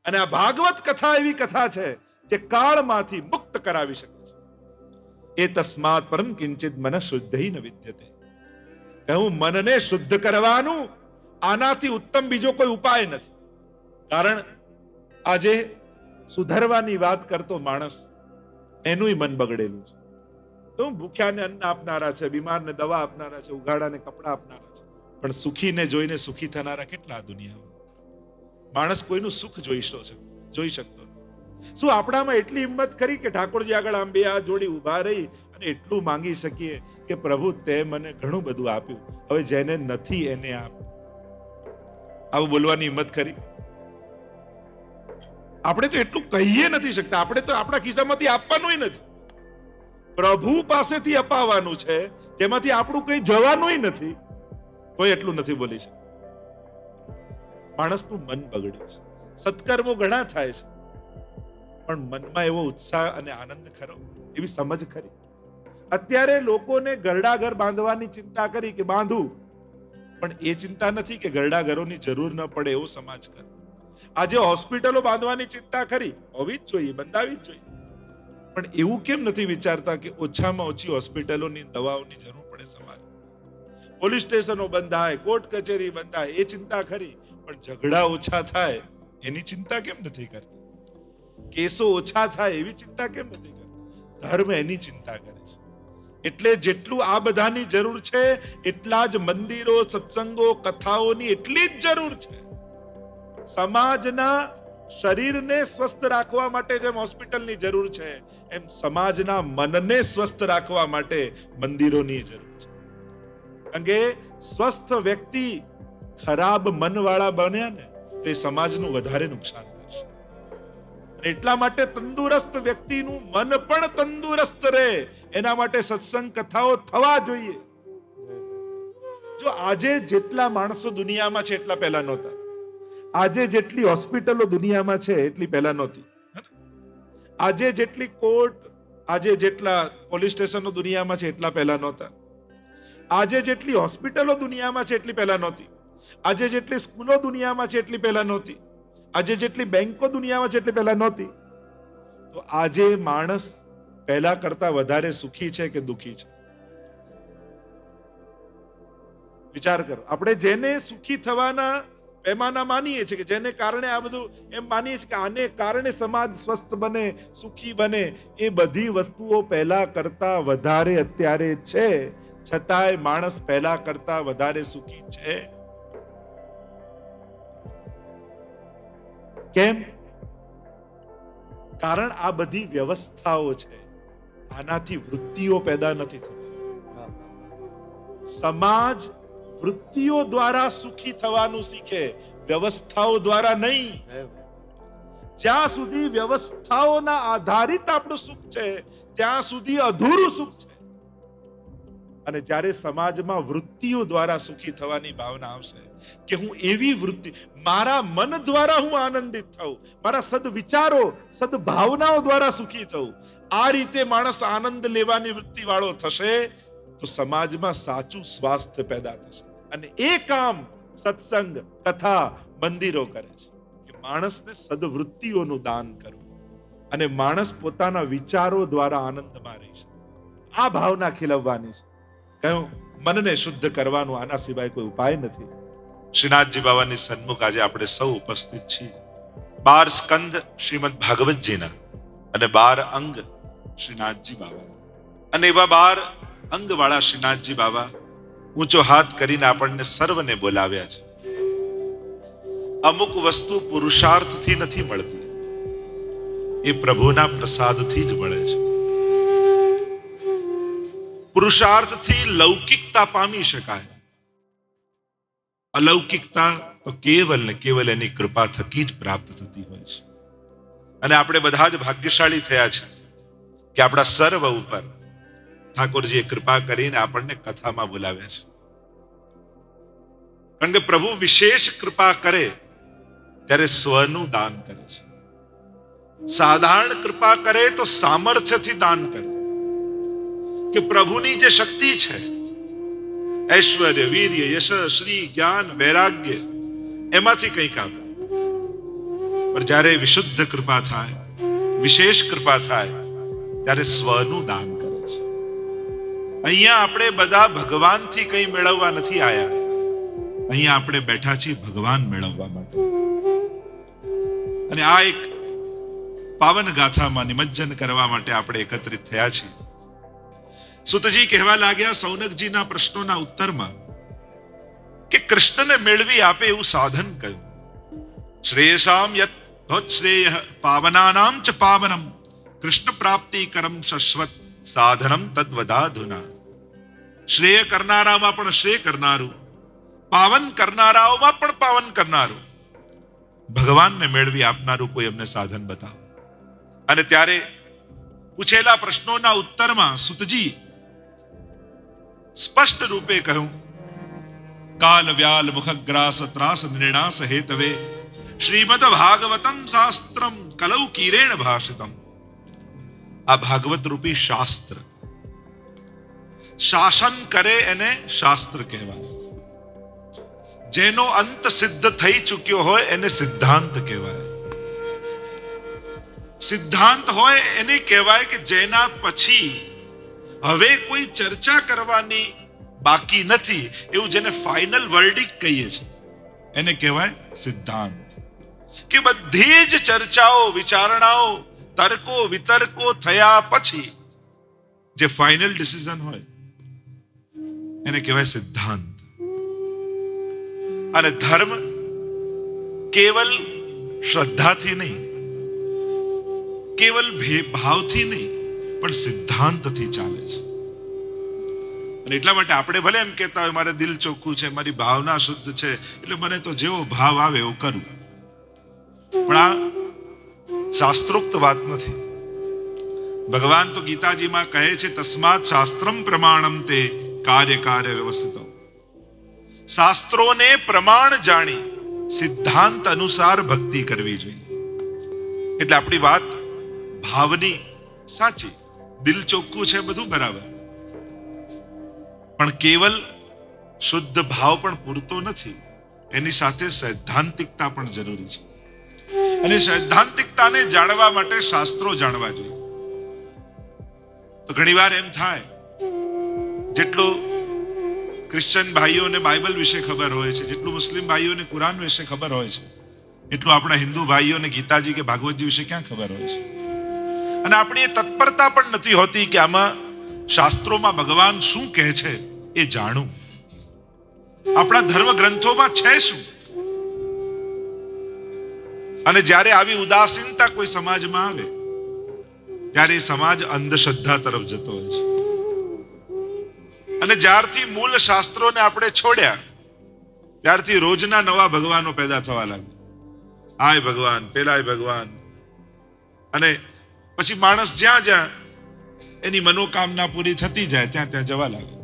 અને આ ભાગવત કથા એવી કથા છે જે કાળમાંથી મુક્ત કરાવી શકે છે. એ તસ્માત પરમ કિંચિત મન શુદ્ધૈ ન વિદ્યતે. કહું મનને શુદ્ધ કરવાનું આનાથી ઉત્તમ બીજો કોઈ ઉપાય નથી. કારણ આજે સુધરવાની વાત કરતો માણસ એનું મન બગડેલું છે. તો ભૂખ્યાને અન્ન આપનારા છે, બીમારને દવા આપનારા છે, ઉઘાડાને કપડા આપનારા છે, પણ સુખીને જોઈને સુખી થનારા કેટલા દુનિયામાં. માણસ કોઈનું સુખ જોઈ શકતો. શું આપણામાં એટલી હિંમત કરી કે ઠાકોરજી આગળ આમ બે હાથ જોડી ઉભા રહી અને એટલું માંગી શકીએ કે પ્રભુ તે મને ઘણું બધું આપ્યું, હવે જેને નથી એને આપ? આવું બોલવાની હિંમત કરી? આપણે તો એટલું કહીએ નથી શકતા. આપણે તો આપણા ખિસ્સામાંથી આપવાનું નથી, પ્રભુ પાસેથી અપાવવાનું છે, જેમાંથી આપણું કઈ જવાનું નથી. કોઈ એટલું નથી બોલી શકતું. માણસનું મન બગડ્યું છે. સત્કર્મો ઘણા થાય છે, પણ મનમાં એવો ઉત્સાહ અને આનંદ ખરો? એવી સમજ ખરી? અત્યારે લોકોને ઘરડા ઘર બાંધવાની ચિંતા કરી કે બાંધું, પણ એ ચિંતા નથી કે ઘરડા ઘરોની જરૂર ન પડે એવો સમાજ કરે. આજે હોસ્પિટલો બાંધવાની ચિંતા કરી, હોવી જ જોઈએ, બંધાવી જ જોઈએ, પણ એવું કેમ નથી વિચારતા કે ઓછામાં ઓછી હોસ્પિટલોની દવાઓની જરૂર પડે સમાજ? પોલીસ સ્ટેશનો બંધાય, કોર્ટ કચેરી બંધાય, એ ચિંતા ખરી, પણ ઝઘડા ઓછા થાય એની ચિંતા કેમ નથી કરતી? કેસો ઓછા થાય એવી ચિંતા કેમ નથી કરતી? ધર્મ એની ચિંતા કરે છે. એટલે જેટલું આ બધાની જરૂર છે એટલા જ મંદિરો, સત્સંગો, કથાઓની એટલી જ જરૂર છે. સમાજના શરીરને સ્વસ્થ રાખવા માટે જેમ હોસ્પિટલની જરૂર છે, એમ સમાજના મનને સ્વસ્થ રાખવા માટે મંદિરોની જરૂર છે. કારણ કે સ્વસ્થ વ્યક્તિ ખરાબ મનવાળા બન્યા ને તો એ સમાજનું વધારે નુકસાન કરશે. એટલા માટે તંદુરસ્ત વ્યક્તિનું મન પણ તંદુરસ્ત રહે એના માટે સત્સંગ કથાઓ થવા જોઈએ. જો આજે જેટલા માણસો દુનિયામાં છે એટલા પહેલા નહોતા. આજે જેટલી હોસ્પિટલો દુનિયામાં છે એટલી પહેલા નહોતી. આજે જેટલી કોર્ટ, આજે જેટલા પોલીસ સ્ટેશનો દુનિયામાં છે એટલા પહેલા નહોતા. આજે જેટલી હોસ્પિટલો દુનિયામાં છે એટલી પહેલા નહોતી. આજે જેટલી સ્કૂલો દુનિયામાં છે એટલી પહેલા નહોતી. આજે જેટલી બેંકો દુનિયામાં છે એટલી પહેલા નહોતી. તો આજે માણસ પહેલા કરતા વધારે સુખી છે કે દુખી છે? વિચાર કરો. આપણે જેને સુખી થવાના પેમાના માનીએ છીએ, કે જેને કારણે આ બધું એમ માનીએ છીએ કે આને કારણે સમાજ સ્વસ્થ બને, સુખી બને, એ બધી વસ્તુઓ પહેલા કરતા વધારે અત્યારે છે, છતાંય માણસ પહેલા કરતા વધારે સુખી છે. કેમ? કારણ આ બધી વ્યવસ્થાઓ છે, આનાથી વૃત્તિઓ પેદા નથી થતી. સમાજ વૃત્તિઓ દ્વારા સુખી થવાનું શીખે, વ્યવસ્થાઓ દ્વારા નહીં. જ્યાં સુધી વ્યવસ્થાઓના આધારિત આપણું સુખ છે ત્યાં સુધી અધૂરું સુખ છે. અને જ્યારે સમાજમાં વૃત્તિઓ દ્વારા સુખી થવાની ભાવના આવશે કે હું એવી વૃત્તિ, મારા મન દ્વારા હું આનંદિત થઉં, મારા સદવિચારો, સદભાવનાઓ દ્વારા સુખી થઉં, આ રીતે માણસ આનંદ લેવાની વૃત્તિ વાળો થશે તો સમાજમાં સાચું સ્વાસ્થ્ય પેદા થશે. અને એ કામ સત્સંગ, કથા, મંદિરો કરે છે કે માણસને સદવૃત્તિઓનું દાન કરવું અને માણસ પોતાના વિચારો દ્વારા આનંદમાં રહી શકે. આ ભાવના ખીલવવાની છે. કહ્યું મનને શુદ્ધ કરવાનું, આના સિવાય કોઈ ઉપાય નથી. શ્રીનાથજી બાબાની સન્મુખ આજે આપણે સૌ ઉપસ્થિત છીએ. 12 સ્કંદ શ્રીમદ ભાગવતજીના અને 12 અંગ શ્રીનાથજી બાબા. અને એવા 12 અંગ વાળા શ્રીનાથજી બાબા ઊંચો હાથ કરીને આપણને સર્વને બોલાવ્યા છે. અમુક વસ્તુ પુરુષાર્થથી નથી મળતી, એ પ્રભુના પ્રસાદથી જ મળે છે. પુરુષાર્થથી લૌકિકતા પામી શકાય, અલૌકિકતા તો કેવલ ને કેવલ એની કૃપા થકી જ પ્રાપ્ત થતી હોય છે. અને આપણે બધા જ ભાગ્યશાળી થયા છે કે આપણા સર્વ ઉપર ઠાકોરજીએ કૃપા કરીને આપણને કથામાં બોલાવ્યા છે. કારણ કે પ્રભુ વિશેષ કૃપા કરે ત્યારે સ્વનું દાન કરે છે. સાધારણ કૃપા કરે તો સામર્થ્યથી દાન કરે. કે પ્રભુની જે શક્તિ છે ઐશ્વર્ય, વીર્ય, યશ, શ્રી, જ્ઞાન, વૈરાગ્ય એમાંથી કંઈક આપે. પણ જ્યારે વિશુદ્ધ કૃપા થાય, વિશેષ કૃપા થાય, ત્યારે સ્વનું દાન કરે છે. અહીંયા આપણે બધા ભગવાનથી કંઈ મેળવવા નથી આયા. અહીંયા આપણે બેઠા છીએ ભગવાન મેળવવા માટે. અને આ એક પાવન ગાથામાં નિમજ્જન કરવા માટે આપણે એકત્રિત થયા છીએ. સુતજી કહેવા લાગ્યા સૌનકજીના પ્રશ્નોના ઉત્તરમાં કે કૃષ્ણને મેળવી આપે એવું સાધન કયું? શ્રેયસામ યત ભવત શ્રેય પાવનાનામ ચ પાવનમ કૃષ્ણ પ્રાપ્તિ કરમ શશ્વત સાધનમ તદ્વદાધુના. શ્રેય કરનારામાં પણ શ્રેય કરનારું, પાવન કરનારાઓમાં પણ પાવન કરનારું, ભગવાનને મેળવી આપનારું કોઈ અમને સાધન બતાવો. અને ત્યારે પૂછેલા પ્રશ્નોના ઉત્તરમાં સુતજી સ્પષ્ટ રૂપે કહ્યું, કાલ વ્યાલ મુખગ્રાસ ત્રાસ નિર્ણાસ હેતવે શ્રીમદ ભાગવતમ શાસ્ત્રમ કલૌ કીરેણ ભાષિતમ. આ ભાગવત રૂપી શાસ્ત્ર, શાસન કરે એને શાસ્ત્ર કહેવાય. જેનો અંત સિદ્ધ થઈ ચૂક્યો હોય એને સિદ્ધાંત કહેવાય. સિદ્ધાંત હોય એને કહેવાય કે જેના પછી હવે કોઈ ચર્ચા કરવાની બાકી નથી, એવું જેને ફાઇનલ વર્ડિક્ટ કહીએ છીએ એને કહેવાય સિદ્ધાંત. કે બધી જ ચર્ચાઓ, વિચારણાઓ, તર્કો વિતર્કો થયા પછી જે ફાઇનલ ડિસિઝન હોય એને કહેવાય સિદ્ધાંત. અને ધર્મ કેવલ શ્રદ્ધાથી નહીં, કેવલ ભાવથી નહીં, પણ સિદ્ધાંતથી ચાલે છે. અને એટલા માટે આપણે ભલે એમ કહેતા હોય મારે દિલ ચોખ્ખું છે, મારી ભાવના શુદ્ધ છે, એટલે મને તો જેવો ભાવ આવે એવું કરું, પણ આ શાસ્ત્રોક્ત વાત નથી. ભગવાન તો ગીતાજીમાં કહે છે તસ્માત શાસ્ત્રમ પ્રમાણમ તે કાર્ય કાર્ય વ્યવસ્થિત. શાસ્ત્રોને પ્રમાણ જાણી સિદ્ધાંત અનુસાર ભક્તિ કરવી જોઈએ. એટલે આપણી વાત ભાવની સાચી, દિલ ચોખ્ખું છે, બધું બરાબર, પણ કેવલ શુદ્ધ ભાવ પણ પૂરતો નથી, એની સાથે સૈદ્ધાંતિકતા પણ જરૂરી છે. અને સૈદ્ધાંતિકતાને જાણવા માટે શાસ્ત્રો જાણવા જોઈએ. તો ઘણીવાર એમ થાય જેટલું ક્રિશ્ચન ભાઈઓને બાઇબલ વિશે ખબર હોય છે, જેટલું મુસ્લિમ ભાઈઓને કુરાન વિશે ખબર હોય છે, એટલું આપણા હિન્દુ ભાઈઓને ગીતાજી કે ભાગવતજી વિશે ક્યાં ખબર હોય છે. અને આપણી એ તત્પરતા પણ નથી હોતી કે આમાં શાસ્ત્રોમાં ભગવાન શું કહે છે એ જાણું, આપણા ધર્મ ગ્રંથોમાં છે શું. અને જ્યારે આવી ઉદાસીનતા કોઈ સમાજમાં આવે ત્યારે એ સમાજ અંધશ્રદ્ધા તરફ જતો હોય છે. અને જ્યારથી મૂળ શાસ્ત્રોને આપણે છોડ્યા ત્યારથી રોજના નવા ભગવાનો પેદા થવા લાગે. આય ભગવાન, પેલાય ભગવાન, અને પછી માણસ જ્યાં જ્યાં એની મનોકામના પૂરી થતી જાય ત્યાં ત્યાં જવા લાગે.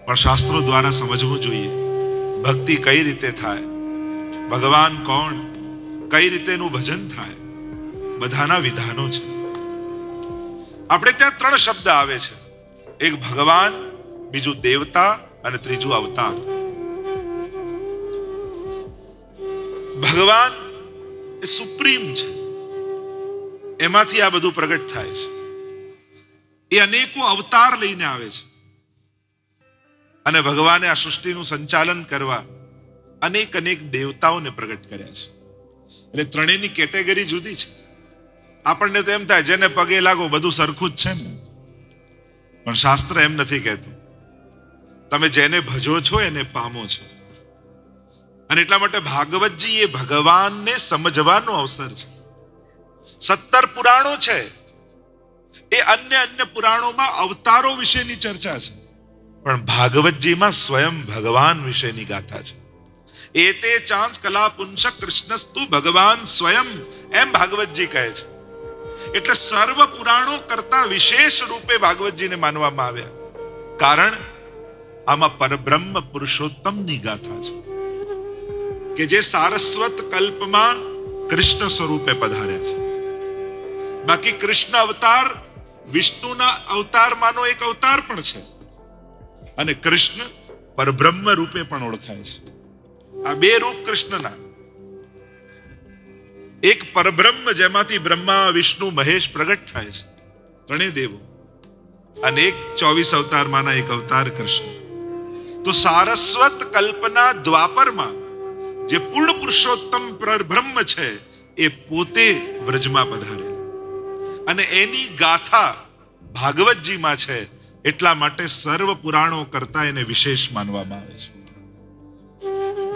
પણ શાસ્ત્રો દ્વારા સમજવું જોઈએ ભક્તિ કઈ રીતે થાય, ભગવાન કોણ, કઈ રીતે એનું ભજન થાય, બધાના વિધાનો છે. આપણે ત્યાં 3 શબ્દ આવે છે, એક ભગવાન, બીજું દેવતા અને ત્રીજું અવતાર. ભગવાન એ સુપ્રીમ છે, એમાંથી આ બધું પ્રગટ થાય છે. એ અનેકો અવતાર લઈને આવે છે અને ભગવાને આ સૃષ્ટિનું સંચાલન કરવા અનેક અનેક દેવતાઓને પ્રગટ કર્યા છે. એટલે ત્રણેયની કેટેગરી જુદી છે. આપણને તો એમ થાય જેને પગે લાગો બધું સરખું જ છે ને, પણ શાસ્ત્ર એમ નથી કહેતું. તમે જેને ભજો છો એને પામો છો. અને એટલા માટે ભાગવતજી એ ભગવાનને સમજવાનો અવસર છે. 17 પુરાણો છે, એ અન્ય પુરાણોમાં અવતારો વિશેની ચર્ચા છે, પણ ભાગવતજીમાં સ્વયં ભગવાન વિશેની ગાથા છે. એતે ચાંચ કલા પુંસક કૃષ્ણસ્તુ ભગવાન સ્વયં, એમ ભાગવતજી કહે છે. એટલે સર્વ પુરાણો કરતા વિશેષ રૂપે ભાગવતજીને માનવામાં આવ્યા, કારણ આમાં પરબ્રહ્મ પુરુષોત્તમની ગાથા છે કે જે સારસ્વત કલ્પમાં કૃષ્ણ સ્વરૂપે પધાર્યા છે. બાકી કૃષ્ણ અવતાર વિષ્ણુના અવતારમાંનો એક અવતાર પણ છે, અને કૃષ્ણ પરબ્રહ્મ રૂપે પણ ઓળખાય છે. આ બે રૂપ કૃષ્ણના, એક પરબ્રહ્મ જેમાંથી બ્રહ્મા વિષ્ણુ મહેશ પ્રગટ થાય છે, ત્રણેય દેવો, અને એક 24 અવતારમાંના એક અવતાર કૃષ્ણ. તો સારસ્વત કલ્પના દ્વાપરમાં જે પૂર્ણ પુરુષોત્તમ પરબ્રહ્મ છે એ પોતે વ્રજમાં પધારે અને એની ગાથા ભાગવતજીમાં છે. એટલા માટે સર્વ પુરાણો કરતા એને વિશેષ માનવામાં આવે છે.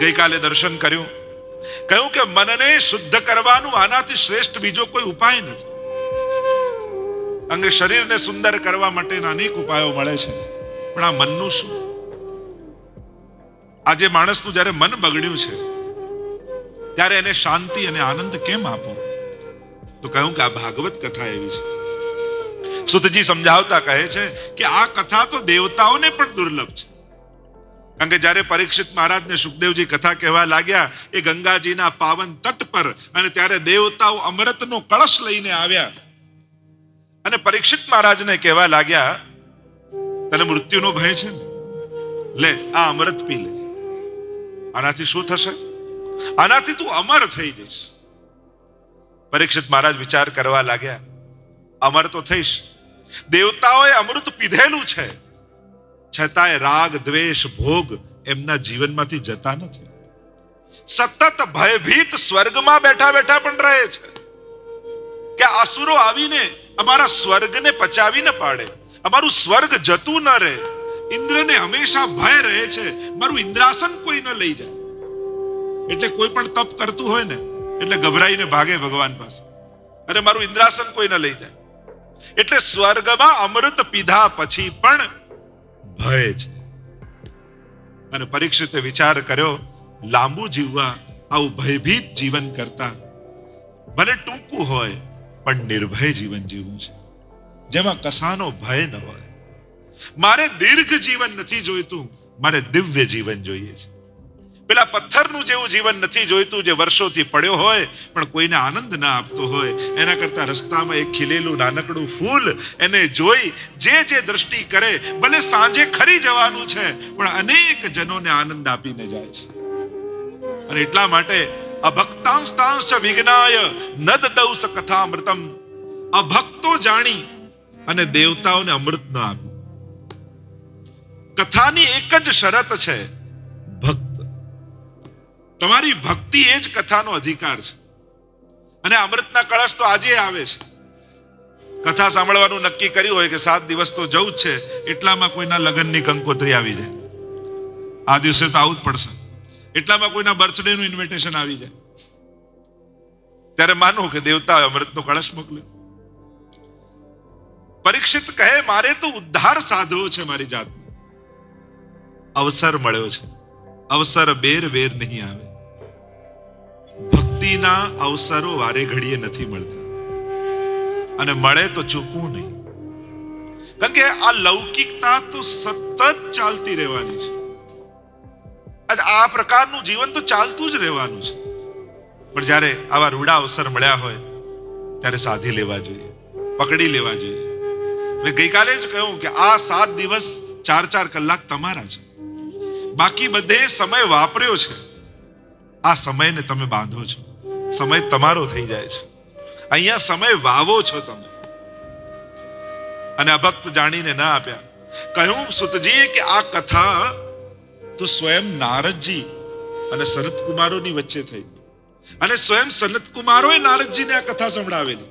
ગઈકાલે દર્શન કર્યું, કહ્યું કે મનને શુદ્ધ કરવાનું આનાથી શ્રેષ્ઠ બીજો કોઈ ઉપાય નથી. અંગે શરીરને સુંદર કરવા માટેના અનેક ઉપાયો મળે છે, પણ આ મનનું શું? આજે માણસનું જ્યારે મન બગડ્યું છે ત્યારે એને શાંતિ અને આનંદ કેમ આપો? તો કહ્યું કે આ ભાગવત કથા એવી છે. સુતજી સમજાવતા કહે છે કે આ કથા તો દેવતાઓને પણ દુર્લભ છે. કારણ કે જ્યારે પરીક્ષિત મહારાજને સુખદેવજી કથા કહેવા લાગ્યા એ ગંગાજીના પાવન તટ પર, અને ત્યારે દેવતાઓ અમૃતનો કળશ લઈને આવ્યા અને પરીક્ષિત મહારાજને કહેવા લાગ્યા, તને મૃત્યુનો ભય છે ને, લે આ અમૃત પી લે. આનાથી શું થશે? આનાથી તું અમર થઈ જઈશ. પરીક્ષિત મહારાજ વિચાર કરવા લાગ્યા, અમર તો થઈશ, દેવતાઓએ અમૃત પીધેલું છે, છતાંય રાગ દ્વેષ ભોગ એમના જીવનમાંથી જતા નથી. સતત ભયભીત સ્વર્ગમાં બેઠા બેઠા પણ રહે છે કે અસુરો આવીને અમારા સ્વર્ગને પચાવી ન પાડે, અમારું સ્વર્ગ જતું ન રહે. ઇન્દ્રને હંમેશા ભય રહે છે મારું ઇન્દ્રાસન કોઈ ન લઈ જાય. એટલે કોઈ પણ તપ કરતું હોય ને એટલે ગભરાઈને ભાગે ભગવાન પાસે, અરે મારું ઇન્દ્રાસન કોઈ ન લઈ જાય. એટલે સ્વર્ગમાં અમૃત પીધા પછી પણ ભય છે. અને પરીક્ષિતે વિચાર કર્યો, લાંબુ જીવવા આવું ભયભીત જીવન કરતા ભલે ટૂંકું હોય પણ નિર્ભય જીવન જીવવું છે, જેમાં કસાનો ભય ન હોય. મારે દીર્ઘ જીવન નથી જોઈતું, મારે દિવ્ય જીવન જોઈએ છે. પેલા પથ્થરનું જેવું જીવન નથી જોઈતું જે વર્ષોથી પડ્યો હોય પણ કોઈને આનંદ ના આપતો હોય. એના કરતા રસ્તામાં એક ખીલેલું નાનકડું ફૂલ એને જોઈ જે જે દ્રષ્ટિ કરે, ભલે સાંજે ખરી જવાનું છે પણ અનેક જનોને આનંદ આપીને જાય છે. અને એટલા માટે અભક્તાંસ્તાંશ વિઘ્નાય નદ દૌસ કથામૃતમ, અભક્તો જાણી અને દેવતાઓને અમૃત ન આપ્યું. કથાની એક જ શરત છે, ભક્ત. તમારી ભક્તિ એ જ કથાનો અધિકાર છે. અને અમૃતના કળશ તો આજે આવે છે. કથા સાંભળવાનું નક્કી કર્યું હોય કે 7 દિવસ તો જવું જ છે, એટલામાં કોઈના લગ્નની કંકોત્રી આવી જાય, આ દિવસે તો આવું જ પડશે. એટલામાં કોઈના બર્થડે નું ઇન્વિટેશન આવી જાય, ત્યારે માનો કે દેવતા અમૃતનો કળશ મોકલે. પરીક્ષિત કહે, મારે તો ઉદ્ધાર સાધવો છે મારી જાતનો. અવસર મળ્યો છે, અવસર બેર બેર નહીં આવે. ભક્તિના અવસરો વારે ઘડીએ નથી મળતા, અને મળે તો ચૂકવું નહીં. કારણ કે આ લૌકિકતા તો સતત ચાલતી રહેવાની છે. આ પ્રકારનું જીવન તો ચાલતું જ રહેવાનું છે. પણ જ્યારે આવા રૂડા અવસર મળ્યા હોય ત્યારે સાધી લેવા જોઈએ, પકડી લેવા જોઈએ. મેં ગઈકાલે જ કહ્યું કે આ 7 દિવસ 4-4 કલાક તમારા છે, બાકી બધે સમય વાપર્યો છે. આ સમયને તમે બાંધો છો, સમય તમારો થઈ જાય છે. અહીંયા સમય વાવો છો તમે. અને અભક્ત જાણીને ના આપ્યા. કહ્યું સુતજીએ કે આ કથા તો સ્વયં નારદજી અને સનત કુમારોની વચ્ચે થઈ, અને સ્વયં સનત કુમારોએ નારદજીને આ કથા સંભળાવેલી.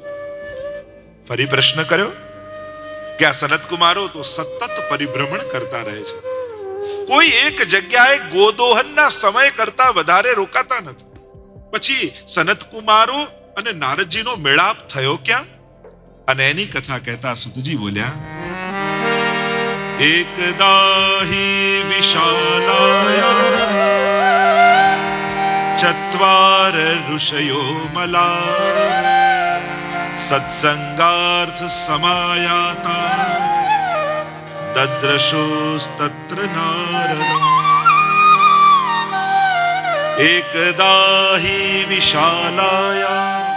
ફરી પ્રશ્ન કર્યો કે આ સનત કુમારો તો સતત પરિભ્રમણ કરતા રહે છે, કોઈ એક જગ્યાએ ગોદોહનના સમય કરતા વધારે રોકાતા નથી. પછી સનત કુમારો અને નારદજીનો મેળાપ થયો ક્યાં? અને એની કથા કહેતા સુતજી બોલ્યા, એકદા હિ વિશાલાયા ચત્વાર ઋષયો મલા સત્સંગાર્થ સમાયાતા દદ્રશોસ્તત્ર નારદમ. એકદા હિ વિશાલાયા